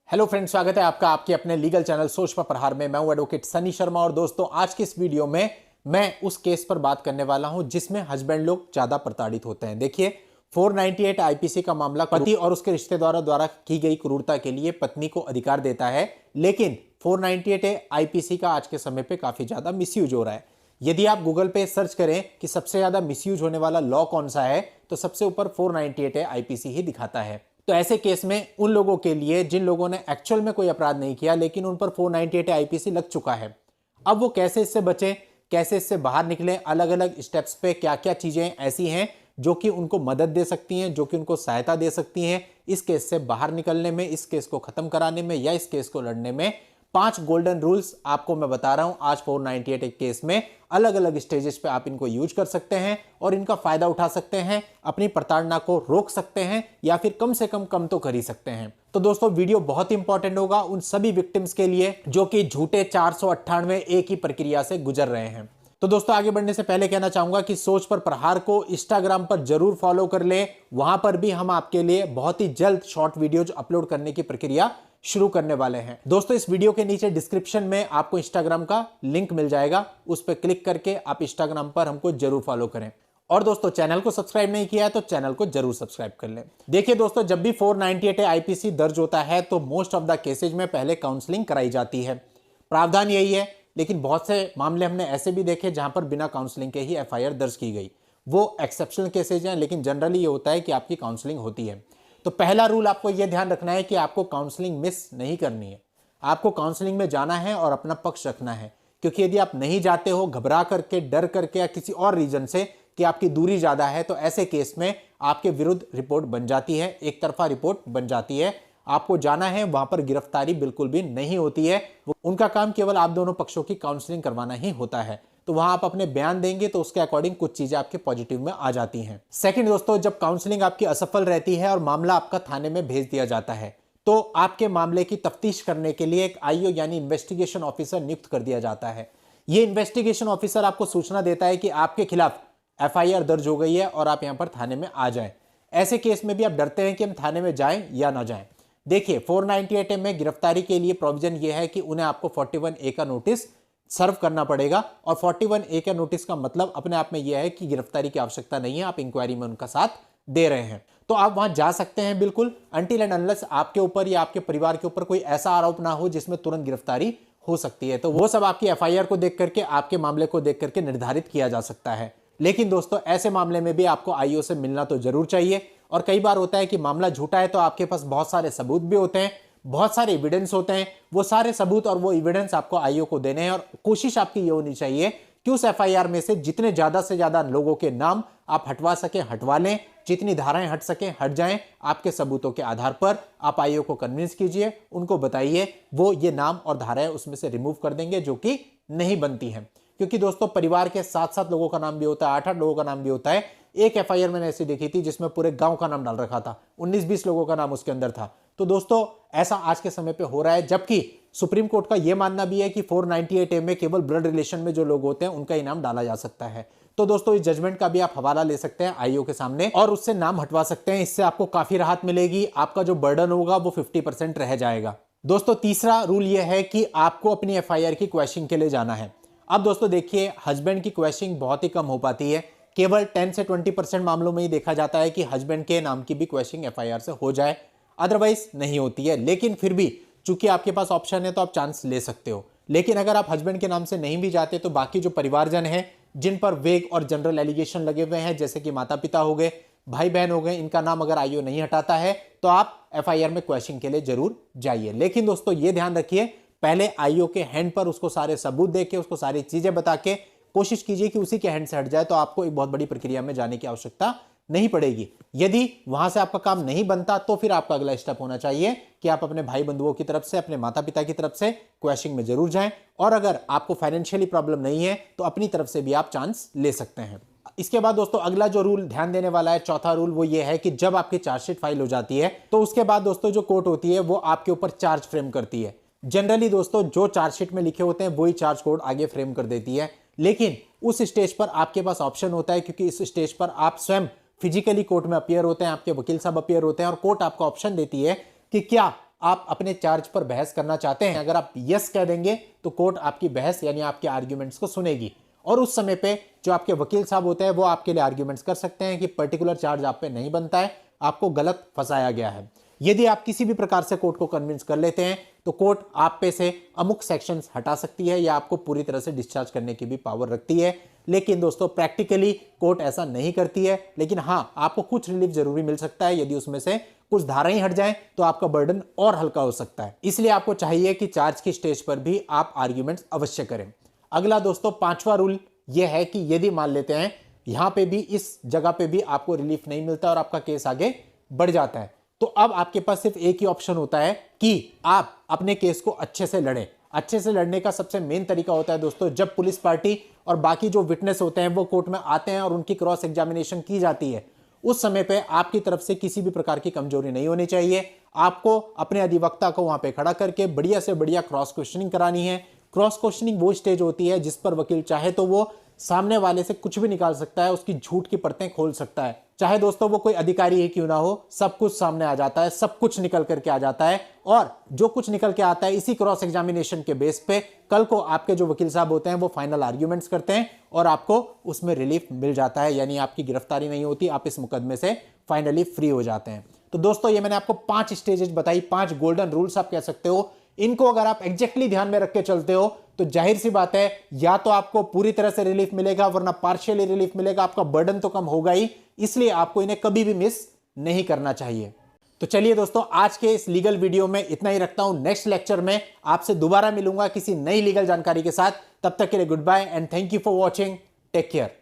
Hello friends, स्वागत है आपका आपके अपने लीगल चैनल सोच पर प्रहार में। मैं हूं एडवोकेट सनी शर्मा और दोस्तों आज के इस वीडियो में मैं उस केस पर बात करने वाला हूं जिसमें हस्बैंड लोग ज्यादा प्रताड़ित होते हैं। देखिए 498 आईपीसी का मामला पति और उसके रिश्तेदारों द्वारा की गई क्रूरता के लिए पत्नी को अधिकार देता है, लेकिन 498 आईपीसी का आज के समय पे काफी ज्यादा मिसयूज हो रहा है। यदि आप गूगल पे सर्च करें कि सबसे ज्यादा मिसयूज होने वाला लॉ कौन सा है तो सबसे ऊपर 498 आईपीसी ही दिखाता है। तो ऐसे केस में उन लोगों के लिए जिन लोगों ने एक्चुअल में कोई अपराध नहीं किया लेकिन उन पर 498 आईपीसी लग चुका है, अब वो कैसे इससे बचे, कैसे इससे बाहर निकले, अलग अलग स्टेप्स पे क्या क्या चीजें ऐसी हैं जो कि उनको मदद दे सकती हैं, जो कि उनको सहायता दे सकती हैं इस केस से बाहर निकलने में, इस केस को खत्म कराने में या इस केस को लड़ने में। 5 गोल्डन रूल्स आपको मैं बता रहा हूं आज 498 केस में। अलग अलग स्टेजेस पे आप इनको यूज कर सकते हैं और इनका फायदा उठा सकते हैं, अपनी प्रताड़ना को रोक सकते हैं या फिर कम से कम तो कर ही सकते हैं। तो दोस्तों वीडियो बहुत इंपॉर्टेंट होगा उन सभी विक्टिम्स के लिए जो कि झूठे 498 एक ही प्रक्रिया से गुजर रहे हैं। तो दोस्तों आगे बढ़ने से पहले कहना चाहूंगा कि सोच पर प्रहार को इंस्टाग्राम पर जरूर फॉलो कर ले। वहां पर भी हम आपके लिए बहुत ही जल्द शॉर्ट वीडियोज अपलोड करने की प्रक्रिया शुरू करने वाले हैं। दोस्तों इस वीडियो के नीचे डिस्क्रिप्शन में आपको इंस्टाग्राम का लिंक मिल जाएगा, उस पर क्लिक करके आप इंस्टाग्राम पर हमको जरूर फॉलो करें। और दोस्तों चैनल को सब्सक्राइब नहीं किया है तो चैनल को जरूर सब्सक्राइब कर लें। देखिए दोस्तों, जब भी 498 आईपीसी दर्ज होता है तो मोस्ट ऑफ द केसेज में पहले काउंसलिंग कराई जाती है। प्रावधान यही है, लेकिन बहुत से मामले हमने ऐसे भी देखे जहां पर बिना काउंसलिंग के ही एफआईआर दर्ज की गई। वो एक्सेप्शनल केसेज हैं, लेकिन जनरली ये होता है कि आपकी काउंसलिंग होती है। तो पहला रूल आपको यह ध्यान रखना है कि आपको काउंसलिंग मिस नहीं करनी है। आपको काउंसलिंग में जाना है और अपना पक्ष रखना है, क्योंकि यदि आप नहीं जाते हो घबरा करके, डर करके या किसी और रीजन से कि आपकी दूरी ज्यादा है, तो ऐसे केस में आपके विरुद्ध रिपोर्ट बन जाती है, एक तरफा रिपोर्ट बन जाती है। आपको जाना है, वहां पर गिरफ्तारी बिल्कुल भी नहीं होती है। उनका काम केवल आप दोनों पक्षों की काउंसलिंग करवाना ही होता है। तो वहां आप अपने बयान देंगे तो उसके अकॉर्डिंग कुछ चीजें आपके पॉजिटिव में आ जाती हैं। सेकंड दोस्तों, जब काउंसलिंग आपकी असफल रहती है और मामला आपका थाने में भेज दिया जाता है तो आपके मामले की तफ्तीश करने के लिए एक आईओ यानी इन्वेस्टिगेशन ऑफिसर नियुक्त कर दिया जाता है। यह इन्वेस्टिगेशन ऑफिसर आपको सूचना देता है कि आपके खिलाफ एफआईआर दर्ज हो गई है और आप यहां पर थाने में आ जाएं। ऐसे केस में भी आप डरते हैं कि हम थाने में जाएं या ना जाएं। देखिए 498 में गिरफ्तारी के लिए प्रोविजन यह है कि उन्हें आपको 41A का नोटिस सर्व करना पड़ेगा। और 41A का नोटिस का मतलब अपने आप में यह है कि गिरफ्तारी की आवश्यकता नहीं है, आप इंक्वायरी में उनका साथ दे रहे हैं। तो आप वहां जा सकते हैं बिल्कुल, अनटिल एंड अनलेस आपके ऊपर या आपके परिवार के ऊपर कोई ऐसा आरोप ना हो जिसमें तुरंत गिरफ्तारी हो सकती है। तो वो सब आपकी एफआईआर को देख करके, आपके मामले को देख करके निर्धारित किया जा सकता है। लेकिन दोस्तों ऐसे मामले में भी आपको आईओ से मिलना तो जरूर चाहिए। और कई बार होता है कि मामला झूठा है तो आपके पास बहुत सारे सबूत भी होते हैं, बहुत सारे एविडेंस होते हैं। वो सारे सबूत और वो एविडेंस आपको आईओ को देने हैं और कोशिश आपकी ये होनी चाहिए कि उस एफआईआर में से जितने ज्यादा से ज्यादा लोगों के नाम आप हटवा सके हटवा लें, जितनी धाराएं हट सके हट जाएं। आपके सबूतों के आधार पर आप आईओ को कन्विंस कीजिए, उनको बताइए, वो ये नाम और धाराएं उसमें से रिमूव कर देंगे जो कि नहीं बनती हैं। क्योंकि दोस्तों परिवार के 7-7 लोगों का नाम भी होता है, 8-8 लोगों का नाम भी होता है। एक एफआईआर मैंने ऐसी देखी थी जिसमें पूरे गांव का नाम डाल रखा था, 19-20 लोगों का नाम उसके अंदर था। तो दोस्तों ऐसा आज के समय पे हो रहा है, जबकि सुप्रीम कोर्ट का यह मानना भी है कि 498A में केवल ब्लड रिलेशन में जो लोग होते हैं उनका ही नाम डाला जा सकता है। तो दोस्तों इस जजमेंट का भी आप हवाला ले सकते हैं आईओ के सामने और उससे नाम हटवा सकते हैं। इससे आपको काफी राहत मिलेगी, आपका जो बर्डन होगा वो 50% रह जाएगा। दोस्तों तीसरा रूल यह है कि आपको अपनी एफआईआर की क्वेश्चनिंग के लिए जाना है। अब दोस्तों देखिए हस्बैंड की क्वेश्चनिंग बहुत ही कम हो पाती है, केवल 10 से 20% मामलों में ही देखा जाता है कि हस्बैंड के नाम की भी क्वेश्चनिंग एफआईआर से हो जाए, अदरवाइज नहीं होती है। लेकिन फिर भी चूंकि आपके पास ऑप्शन है तो आप चांस ले सकते हो। लेकिन अगर आप हस्बैंड के नाम से नहीं भी जाते तो बाकी जो परिवारजन हैं जिन पर वेग और जनरल एलिगेशन लगे हुए हैं, जैसे कि माता पिता हो गए, भाई बहन हो गए, इनका नाम अगर आईओ नहीं हटाता है तो आप एफआईआर में क्वेश्चनिंग के लिए जरूर जाइए। लेकिन दोस्तों ये ध्यान रखिए, पहले आईओ के हैंड पर उसको सारे सबूत देके, उसको सारी चीजें बता के कोशिश कीजिए कि उसी के हैंड से हट जाए, तो आपको एक बहुत बड़ी प्रक्रिया में जाने की आवश्यकता नहीं पड़ेगी। यदि वहां से आपका काम नहीं बनता तो फिर आपका अगला स्टेप होना चाहिए कि आप अपने भाई बंधुओं की तरफ से, अपने माता पिता की तरफ से क्वेश्चनिंग में जरूर जाएं। और अगर आपको फाइनेंशियली प्रॉब्लम नहीं है तो अपनी तरफ से भी आप चांस ले सकते हैं। इसके बाद दोस्तों अगला जो रूल ध्यान देने वाला है, चौथा रूल, वो ये है कि जब आपकी चार्जशीट फाइल हो जाती है तो उसके बाद दोस्तों जो कोर्ट होती है वो आपके ऊपर चार्ज फ्रेम करती है। जनरली दोस्तों जो चार्जशीट में लिखे होते हैं वही चार्ज कोर्ट आगे फ्रेम कर देती है। लेकिन उस स्टेज पर आपके पास ऑप्शन होता है, क्योंकि इस स्टेज पर आप स्वयं फिजिकली कोर्ट में अपीयर होते हैं, आपके वकील साहब अपीयर होते हैं और कोर्ट आपको ऑप्शन देती है कि क्या आप अपने चार्ज पर बहस करना चाहते हैं, अगर आप यस कह देंगे तो कोर्ट आपकी बहस यानी आपके आर्ग्यूमेंट्स को सुनेगी और उस समय पे जो आपके वकील साहब होते हैं वो आपके लिए आर्ग्यूमेंट्स कर सकते हैं कि पर्टिकुलर चार्ज आप पे नहीं बनता है, आपको गलत फंसाया गया है। यदि आप किसी भी प्रकार से कोर्ट को कन्विंस कर लेते हैं तो कोर्ट आप पे से अमुक सेक्शंस हटा सकती है या आपको पूरी तरह से डिस्चार्ज करने की भी पावर रखती है। लेकिन दोस्तों प्रैक्टिकली कोर्ट ऐसा नहीं करती है, लेकिन हाँ आपको कुछ रिलीफ जरूरी मिल सकता है। यदि उसमें से कुछ धाराएं हट जाएं तो आपका बर्डन और हल्का हो सकता है। इसलिए आपको चाहिए कि चार्ज की स्टेज पर भी आप आर्ग्यूमेंट्स अवश्य करें। अगला दोस्तों 5वां रूल यह है कि यदि मान लेते हैं यहां पे भी इस जगह पे भी आपको रिलीफ नहीं मिलता और आपका केस आगे बढ़ जाता है, तो अब आपके पास सिर्फ एक ही ऑप्शन होता है कि आप अपने केस को अच्छे से लड़ें। अच्छे से लड़ने का सबसे मेन तरीका होता है दोस्तों, जब पुलिस पार्टी और बाकी जो विटनेस होते हैं वो कोर्ट में आते हैं और उनकी क्रॉस एग्जामिनेशन की जाती है, उस समय पे आपकी तरफ से किसी भी प्रकार की कमजोरी नहीं होनी चाहिए। आपको अपने अधिवक्ता को वहां पे खड़ा करके बढ़िया से बढ़िया क्रॉस क्वेश्चनिंग करानी है। क्रॉस क्वेश्चनिंग वो स्टेज होती है जिस पर वकील चाहे तो वो सामने वाले से कुछ भी निकाल सकता है, उसकी झूठ की परतें खोल सकता है। चाहे दोस्तों वो कोई अधिकारी ही क्यों ना हो, सब कुछ सामने आ जाता है, सब कुछ निकल करके आ जाता है और जो कुछ निकल के आता है इसी क्रॉस एग्जामिनेशन के बेस पे कल को आपके जो वकील साहब होते हैं वो फाइनल आर्ग्यूमेंट्स करते हैं और आपको उसमें रिलीफ मिल जाता है, यानी आपकी गिरफ्तारी नहीं होती, आप इस मुकदमे से फाइनली फ्री हो जाते हैं। तो दोस्तों ये मैंने आपको 5 स्टेजेस बताई, 5 गोल्डन रूल्स आप कह सकते हो। इनको अगर आप एग्जैक्टली ध्यान में रख के चलते हो तो जाहिर सी बात है या तो आपको पूरी तरह से रिलीफ मिलेगा वरना पार्शियली रिलीफ मिलेगा, आपका बर्डन तो कम होगा ही। इसलिए आपको इन्हें कभी भी मिस नहीं करना चाहिए। तो चलिए दोस्तों आज के इस लीगल वीडियो में इतना ही रखता हूं। नेक्स्ट लेक्चर में आपसे दोबारा मिलूंगा किसी नई लीगल जानकारी के साथ। तब तक के लिए goodbye and thank you for watching. Take care.